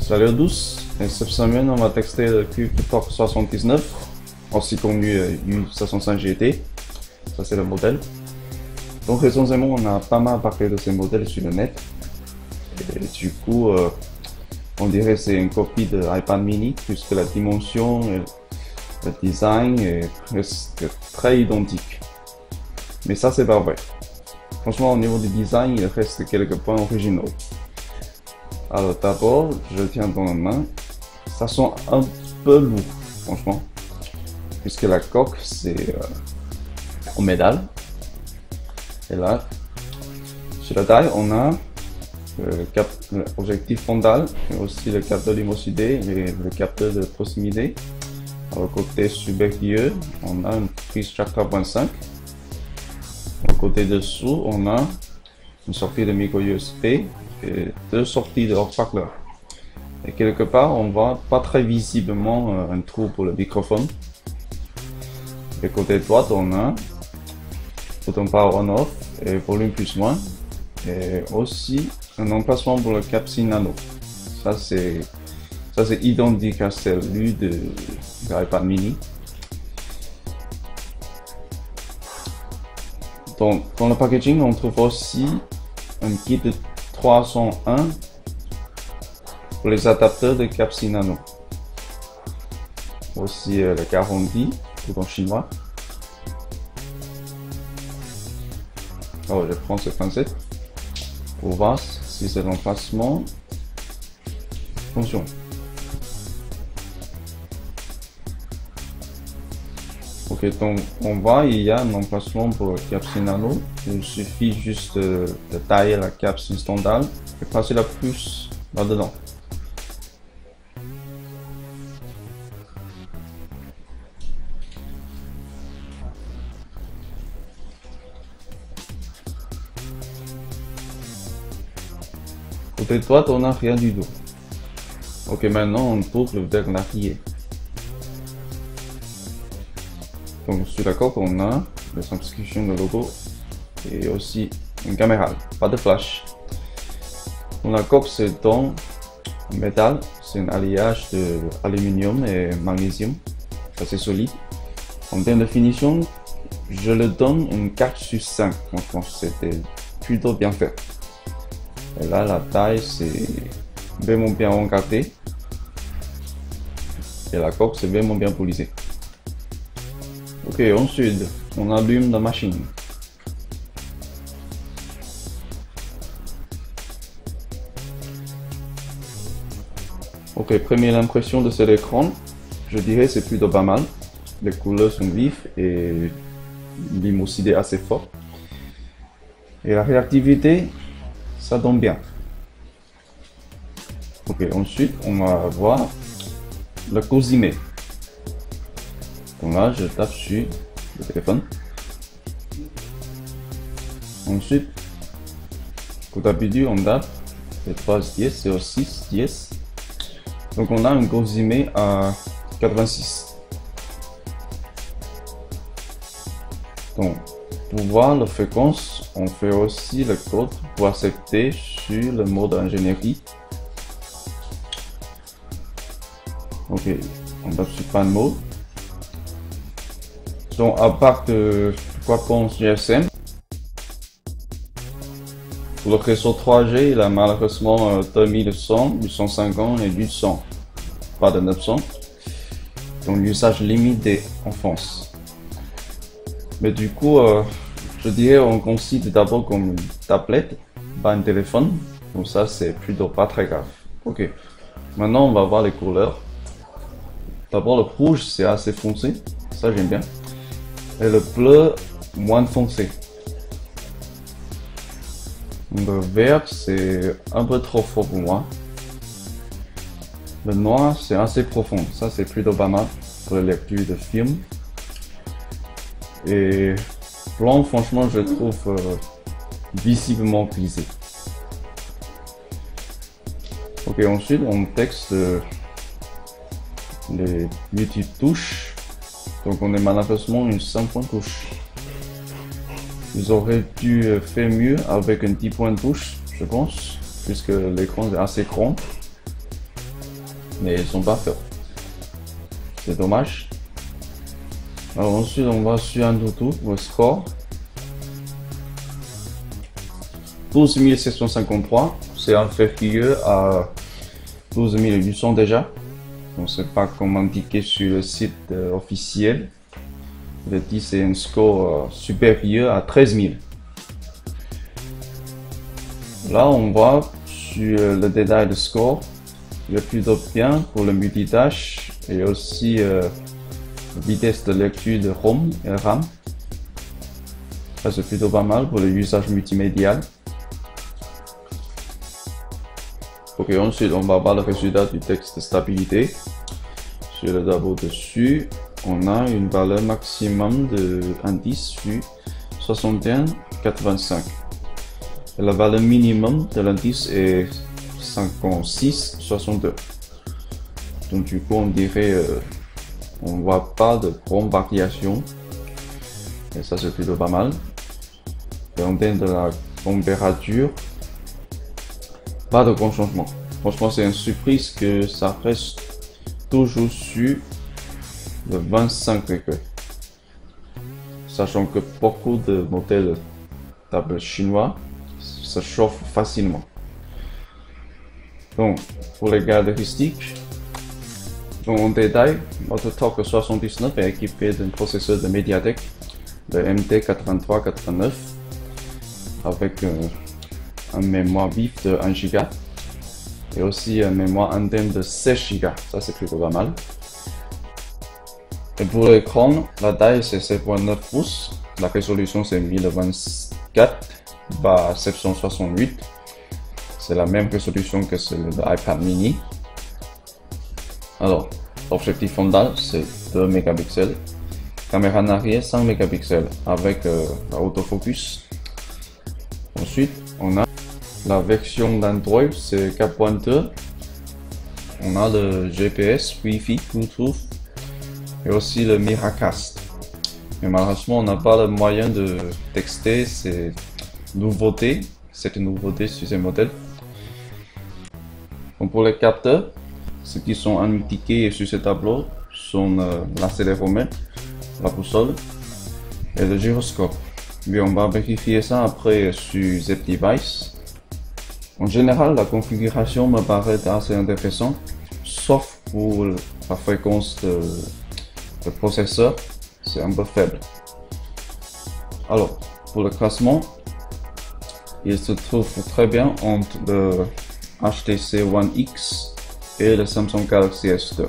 Salut à tous, et cette semaine on va tester le CubeTalk 79, aussi connu U65 GT, ça c'est le modèle. Donc essentiellement on a pas mal parlé de ces modèles sur le net, et du coup on dirait que c'est une copie de iPad mini, puisque la dimension et le design est presque très identique. Mais ça c'est pas vrai. Franchement au niveau du design il reste quelques points originaux. Alors d'abord, je le tiens dans la main, ça sent un peu lourd, franchement, puisque la coque c'est en métal. Et là, sur la taille, on a l'objectif frontal, mais aussi le capteur luminosité et le capteur de proximité. Alors, au côté supérieur, on a une prise jack 3.5. Au côté dessous, on a une sortie de micro USB et deux sorties de haut-parleur. Et quelque part, on voit pas très visiblement un trou pour le microphone. Et côté droit, on a bouton power on-off et volume plus moins. Et aussi un emplacement pour le capsule nano. Ça c'est identique à celui de l'iPad mini. Donc, dans le packaging, on trouve aussi un kit de 301 pour les adapteurs de capsule nano. Aussi le garantie tout en chinois. Alors je prends ce pincette pour voir si cet emplacement fonctionne. Ok, donc on voit il y a un emplacement pour la capsule nano. Il suffit juste de tailler la capsule standard et passer la puce là-dedans. Côté droit, on n'a rien du tout. Ok, maintenant on tourne vers l'arrière. Donc sur la coque, on a les inscriptions de logo et aussi une caméra, pas de flash. Dans la coque, c'est en métal, c'est un alliage de aluminium et magnésium, assez solide. En termes de finition, je le donne une 4 sur 5, franchement c'était plutôt bien fait. Et là, la taille, c'est vraiment bien encadré. Et la coque, c'est vraiment bien polisé. Ok, ensuite, on allume la machine. Ok, première impression de cet écran, je dirais c'est plutôt pas mal. Les couleurs sont vives et une luminosité assez forte. Et la réactivité, ça donne bien. Ok, ensuite on va voir le Cosime. Donc là, je tape sur le téléphone. Ensuite, comme d'habitude, on tape les 3 dièses et 6 dièses. Donc on a un Cosime à 86. Donc, pour voir la fréquence, on fait aussi le code pour accepter sur le mode ingénierie. Ok, on tape sur pas de mode. Donc à part de Qualcomm GSM, pour le réseau 3G, il a malheureusement 2100, 850 et 800, pas de 900. Donc l'usage limité en France. Mais du coup, je dirais on considère d'abord comme une tablette, pas un téléphone. Donc ça c'est plutôt pas très grave. Ok, maintenant on va voir les couleurs. D'abord le rouge c'est assez foncé, ça j'aime bien. Et le bleu moins foncé. Le vert c'est un peu trop fort pour moi. Le noir c'est assez profond, ça c'est plutôt pas mal pour la lecture de films. Et blanc franchement je trouve visiblement grisé. Ok, ensuite on texte les multi-touches. Donc on est malheureusement une 5 points touche. Ils auraient dû faire mieux avec un 10 points touche, je pense, puisque l'écran est assez grand. mais ils sont pas faits. C'est dommage. Alors ensuite on va sur AnTuTu, le score. 12 753, c'est inférieur à 12 800 déjà. Donc c'est pas comme indiqué sur le site officiel. Le dit c'est un score supérieur à 13 000. Là on voit sur le détail de score, il est plutôt bien pour le multitâche et aussi vitesse de lecture de ROM et RAM. Ça c'est plutôt pas mal pour le usage multimédial. Ok, ensuite on va voir le résultat du texte de stabilité. Sur le tableau dessus, on a une valeur maximum de indice sur 61,85. Et la valeur minimum de l'indice est 56,62. Donc du coup on dirait on voit pas de grande variation. Et ça c'est plutôt pas mal. Et en termes de la température, pas de grand changement. Franchement, c'est une surprise que ça reste toujours sur le 25 degrés. Sachant que beaucoup de modèles tablets chinois se chauffent facilement. Donc, pour les caractéristiques, en détail, notre TOC 79 est équipé d'un processeur de MediaTek, le MT8389, avec un mémoire vif de 1 Go et aussi un mémoire interne de 16 Go. Ça c'est plutôt pas mal. Et pour l'écran, la taille c'est 7.9 pouces, la résolution c'est 1024 par 768. C'est la même résolution que celle de l'iPad mini. Alors, l'objectif frontal c'est 2 mégapixels, caméra en arrière 5 mégapixels avec l'autofocus. Ensuite, on a la version d'Android, c'est 4.2. On a le GPS, Wi-Fi, Bluetooth et aussi le Miracast. Mais malheureusement, on n'a pas le moyen de texter cette nouveauté sur ces modèles. Donc pour les capteurs, ceux qui sont indiqués sur ce tableau sont l'accéléromètre, la boussole et le gyroscope. Mais on va vérifier ça après sur ZDevice. En général, la configuration me paraît assez intéressante, sauf pour la fréquence de processeur, c'est un peu faible. Alors, pour le classement, il se trouve très bien entre le HTC One X et le Samsung Galaxy S2.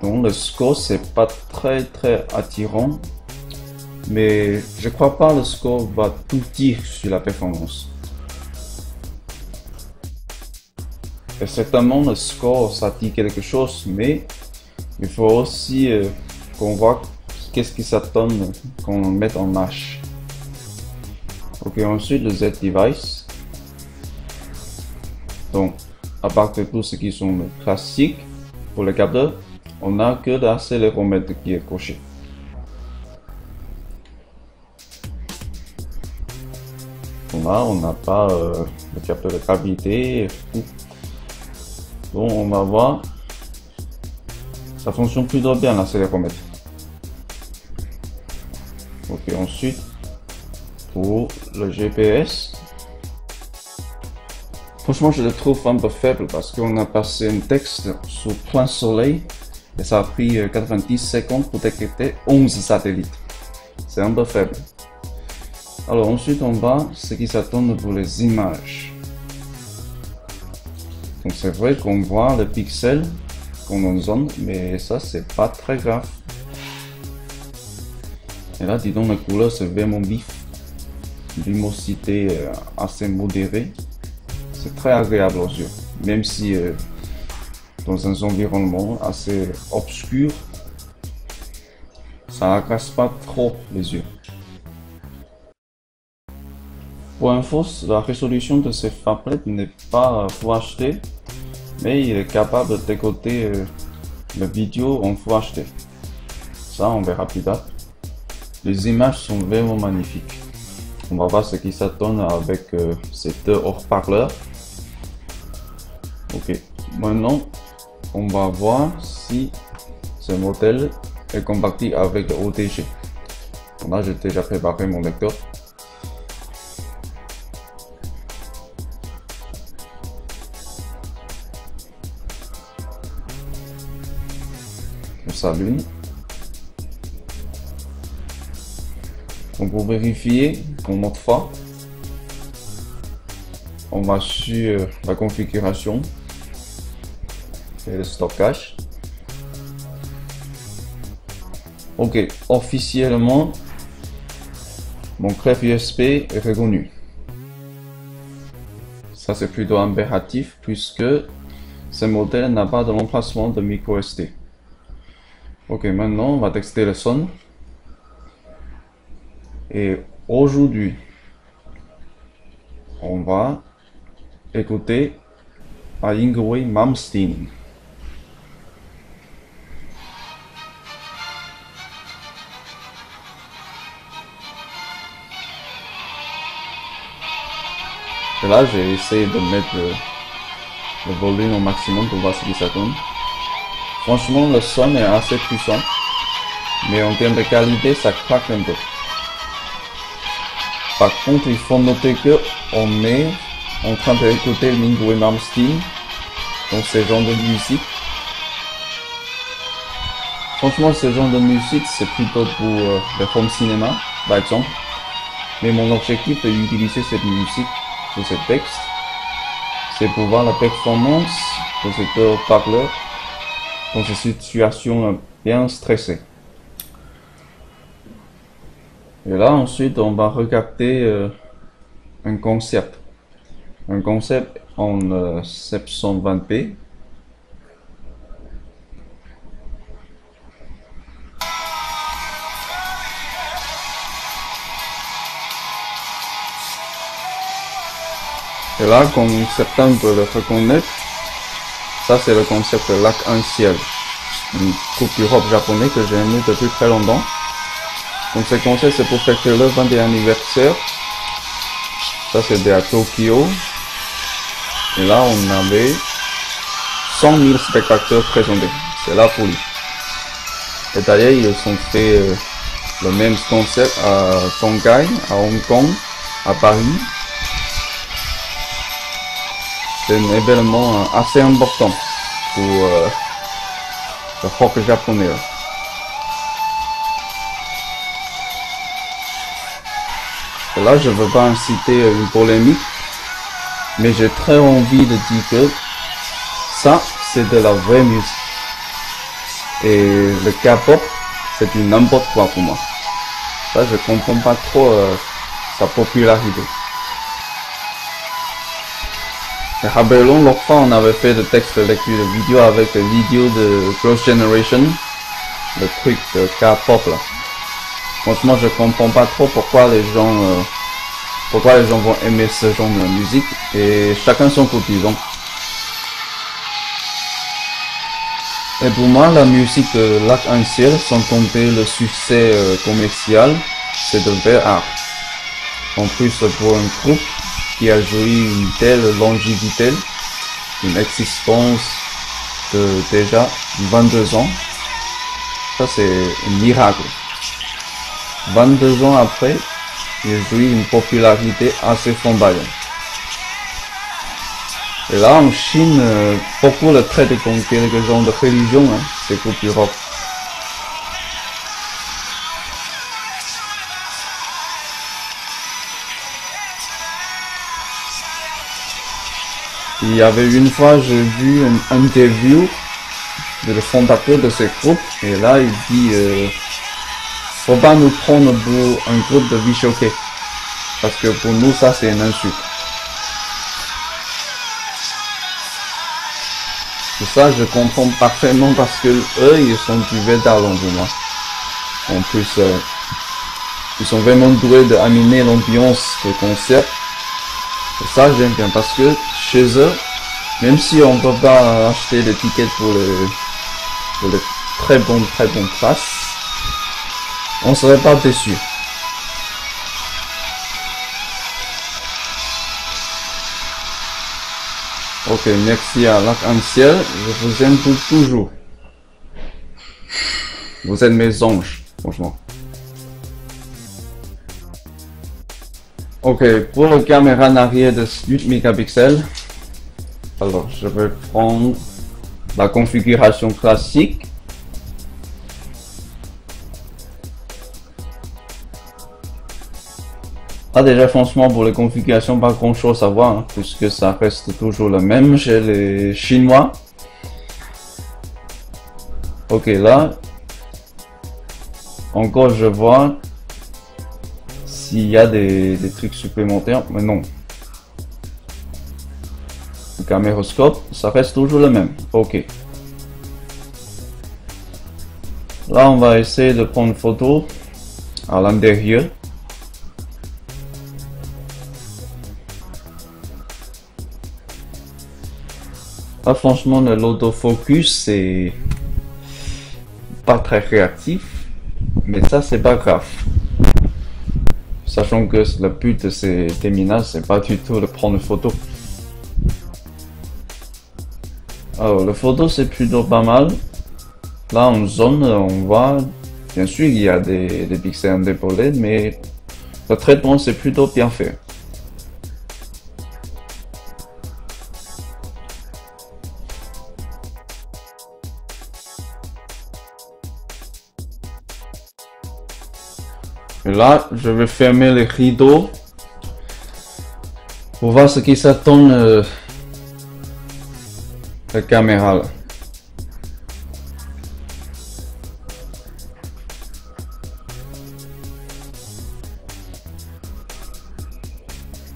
Donc le score c'est pas très attirant, mais je crois pas le score va tout dire sur la performance. Et certainement le score ça dit quelque chose, mais il faut aussi qu'on voit qu'est-ce qui s'attend qu'on met en marche. Ok, ensuite le ZDevice. Donc à part de tout ce qui sont classiques pour les capteurs, on n'a que l'accéléromètre qui est coché. Donc là, on n'a pas le capteur de gravité. Donc on va voir, ça fonctionne plutôt bien l'accéléromètre. Ok, ensuite pour le GPS, franchement je le trouve un peu faible parce qu'on a passé un texte sous plein soleil et ça a pris 90 secondes pour détecter 11 satellites. C'est un peu faible. Alors ensuite on va ce qui s'attend pour les images. Donc c'est vrai qu'on voit le pixel qu'on en zone, mais ça c'est pas très grave. Et là dis donc la couleur c'est vraiment vif, lumosité assez modérée. C'est très agréable aux yeux, même si dans un environnement assez obscur, ça n'agace pas trop les yeux. Pour info, la résolution de ces phablettes n'est pas Full HD, mais il est capable de décoder la vidéo en Full HD. Ça, on verra plus tard. Les images sont vraiment magnifiques. On va voir ce qui s'attend avec ces deux haut-parleurs. Ok, Maintenant, on va voir si ce modèle est compatible avec le OTG. Là, j'ai déjà préparé mon lecteur. Je s'allume. Donc pour vérifier pour notre fois, on va sur la configuration et le stockage. Ok, officiellement, mon greffe USB est reconnu. Ça c'est plutôt impératif puisque ce modèle n'a pas de remplacement de micro SD. Ok, maintenant on va tester le son. Et aujourd'hui, on va écouter à Yngwie Malmsteen. Et là, j'ai essayé de mettre le volume au maximum pour voir ce que ça donne. Franchement, le son est assez puissant, mais en termes de qualité, ça craque un peu. Par contre, il faut noter que on est en train d'écouter Yngwie Malmsteen, donc ce genre de musique. Franchement, ce genre de musique, c'est plutôt pour le home cinéma, par exemple. Mais mon objectif d'utiliser cette musique sur ce texte, c'est pour voir la performance de cet haut-parleur dans ces situations bien stressées. Et là, ensuite, on va regarder un concept. Un concept en 720p. Et là, comme certains peuvent le reconnaître, ça c'est le concept L'Arc-en-Ciel, une coupe du rock japonais que j'ai aimé depuis très longtemps. Donc ce concept c'est pour fêter le 20e anniversaire. Ça c'était à Tokyo. Et là on avait 100 000 spectateurs présentés. C'est la folie. Et d'ailleurs ils ont fait le même concept à Shanghai, à Hong Kong, à Paris. C'est un événement assez important pour le rock japonais. Et là, je ne veux pas inciter une polémique, mais j'ai très envie de dire que ça, c'est de la vraie musique. Et le K-pop, c'est du n'importe quoi pour moi. Ça, je comprends pas trop sa popularité. Et rappelons, l'autre fois, on avait fait le texte de lecture de vidéo avec le vidéo de Girls' Generation, le truc de K-pop là. Franchement, je comprends pas trop pourquoi les gens vont aimer ce genre de musique, et chacun son goût, disons. Et pour moi, la musique de L'Arc-en-Ciel, sans compter le succès commercial, c'est de vrai art. En plus, pour un groupe qui a joué une telle longévité, une existence de déjà 22 ans, ça c'est un miracle. 22 ans après, il jouit une popularité assez flamboyante. Et là, en Chine, beaucoup le traitent comme quelque genre de religion, hein, ces groupes du rock. Il y avait une fois, j'ai vu une interview de le fondateur de ce groupe, et là, il dit faut pas nous prendre pour un groupe de bichoquets, parce que pour nous, ça, c'est une insulte. Et ça, je comprends parfaitement parce que eux, ils sont du vétalon pour moi. En plus, ils sont vraiment doués d'animer l'ambiance de concert. Et ça, j'aime bien parce que chez eux, même si on peut pas acheter des tickets pour les très bonnes places, on serait pas déçu. Ok, merci à l'arc-en-ciel, je vous aime pour toujours. Vous êtes mes anges, franchement. Ok, pour la caméra en arrière de 8 mégapixels, alors je vais prendre la configuration classique. Ah, déjà, franchement, pour les configurations, pas grand chose à voir, hein, puisque ça reste toujours le même chez les Chinois. Ok, là, encore je vois s'il y a des trucs supplémentaires, mais non. Le caméroscope, ça reste toujours le même. Ok. Là, on va essayer de prendre une photo à l'intérieur. Là, franchement, l'autofocus, c'est pas très réactif, mais ça, c'est pas grave. Sachant que le but de ces terminales, c'est pas du tout de prendre une photo. Alors, la photo, c'est plutôt pas mal. Là, en zone, on voit, bien sûr, il y a des pixels indépendants, mais le traitement, c'est plutôt bien fait. Et là, je vais fermer les rideaux pour voir ce qui s'attend la caméra là.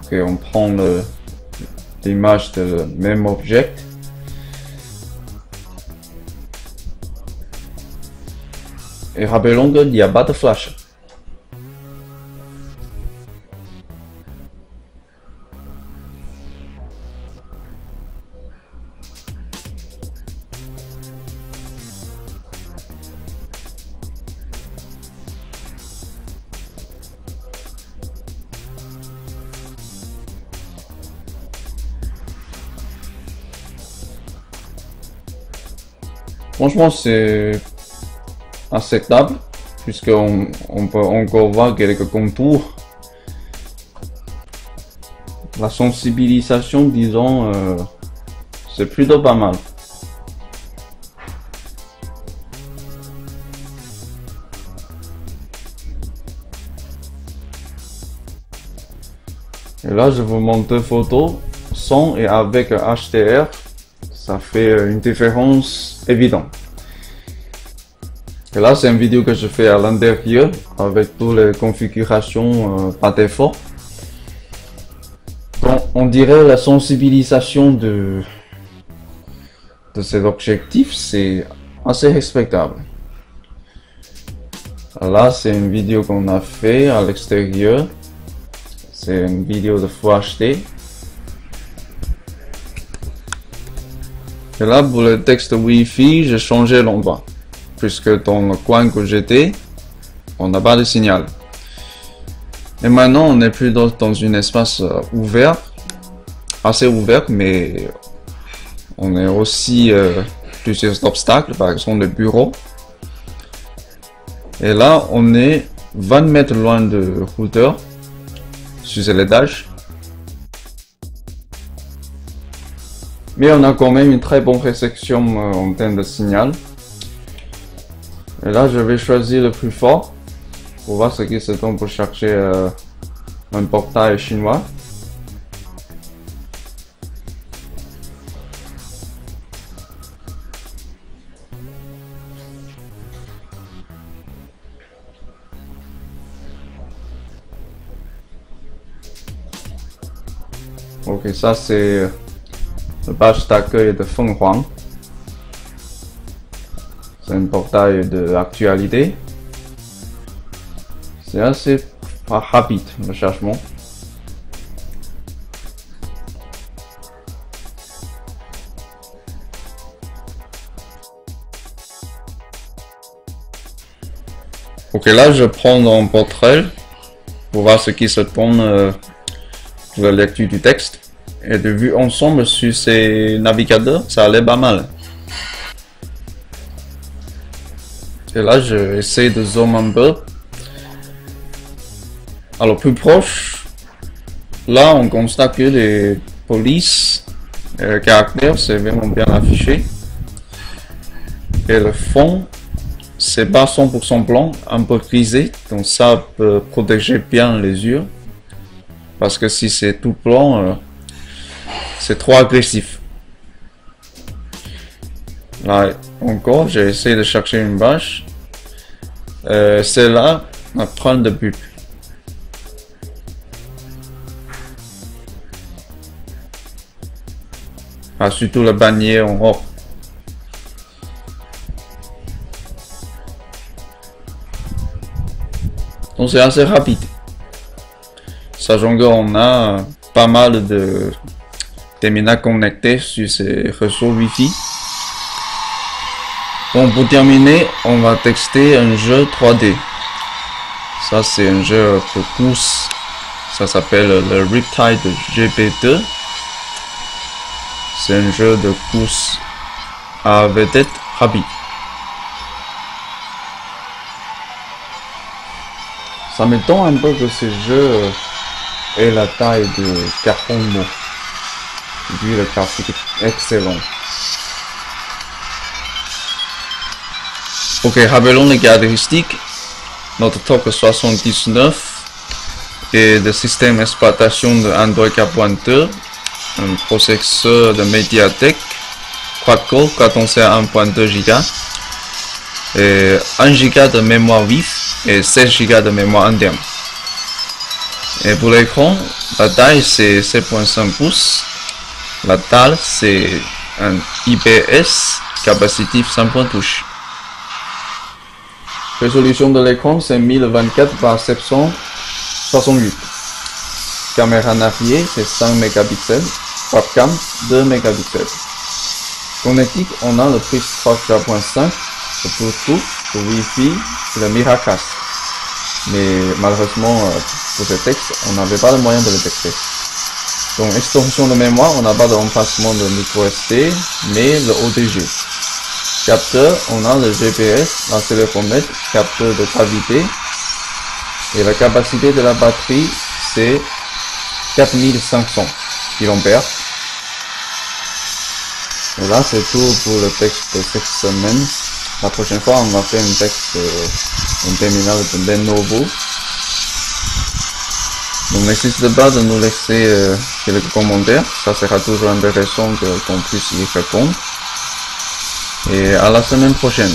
Ok, on prend l'image de même objet. Et rappelons qu'il n'y a pas de flash. Franchement, c'est acceptable, puisqu'on peut encore voir quelques contours. La sensibilisation, disons, c'est plutôt pas mal. Et là, je vous montre deux photos, sans et avec HDR. Ça fait une différence évidente. Et là, c'est une vidéo que je fais à l'intérieur avec toutes les configurations par défaut. Donc, on dirait la sensibilisation de cet objectif, c'est assez respectable. Là, c'est une vidéo qu'on a fait à l'extérieur. C'est une vidéo de Full HD. Et là, pour le texte Wi-Fi, j'ai changé l'endroit, puisque dans le coin que j'étais, on n'a pas de signal. Et maintenant, on est plutôt dans un espace ouvert, assez ouvert, mais on est aussi plusieurs obstacles, par exemple le bureau. Et là, on est 20 mètres loin de routeur, sur l'étage. Mais on a quand même une très bonne réception en termes de signal. Et là, je vais choisir le plus fort pour voir ce qui se donne pour chercher un portail chinois. Ok, ça c'est le page d'accueil de Fenghuang. C'est un portail d'actualité. C'est assez rapide le chargement. Ok, là je prends un portrait pour voir ce qui se tourne pour la lecture du texte. Et de vue ensemble sur ces navigateurs, ça allait pas mal. Et là, je essaie de zoom un peu. Alors, plus proche, là, on constate que les polices et le caractère, c'est vraiment bien affiché. Et le fond, c'est pas 100% blanc, un peu grisé, donc ça peut protéger bien les yeux. Parce que si c'est tout blanc, c'est trop agressif. Là, encore, j'ai essayé de chercher une vache. Celle-là, à prendre de but. Ah, surtout le bannier en haut. Donc c'est assez rapide. Sachant qu'on a pas mal de terminaux connectés sur ces réseaux Wi-Fi. Donc pour terminer, on va tester un jeu 3D. Ça c'est un jeu de course. Ça s'appelle le Riptide GP2. C'est un jeu de course à vedette rapide. Ça m'étonne un peu que ce jeu ait la taille de carton mou. Vu le graphique excellent. Ok, rappelons les caractéristiques. Notre TOC 79 et le système d'exploitation de Android 4.2, un processeur de Mediatek, quad-core 1.2 Go et 1 Go de mémoire vive et 16 Go de mémoire interne. Et pour l'écran, la taille c'est 7.5 pouces, la dalle c'est un IPS capacitif 5 points touche. Résolution de l'écran c'est 1024 par 768. Caméra en arrière c'est 5 mégapixels, webcam 2 mégapixels. Connectique, on a le prise 3.5, le Bluetooth, le Wi-Fi et le Miracast. Mais malheureusement, pour ce texte, on n'avait pas le moyen de le tester. Donc, extension de mémoire, on n'a pas de remplacement de micro SD, mais le ODG. Capteur, on a le GPS, l'accéléromètre, capteur de gravité. Et la capacité de la batterie, c'est 4500 kA. Et là, c'est tout pour le texte de cette semaine. La prochaine fois, on va faire un texte, un terminal de Lenovo. Donc, n'hésitez pas de nous laisser quelques commentaires. Ça sera toujours intéressant qu'on puisse y répondre. Et à la semaine prochaine.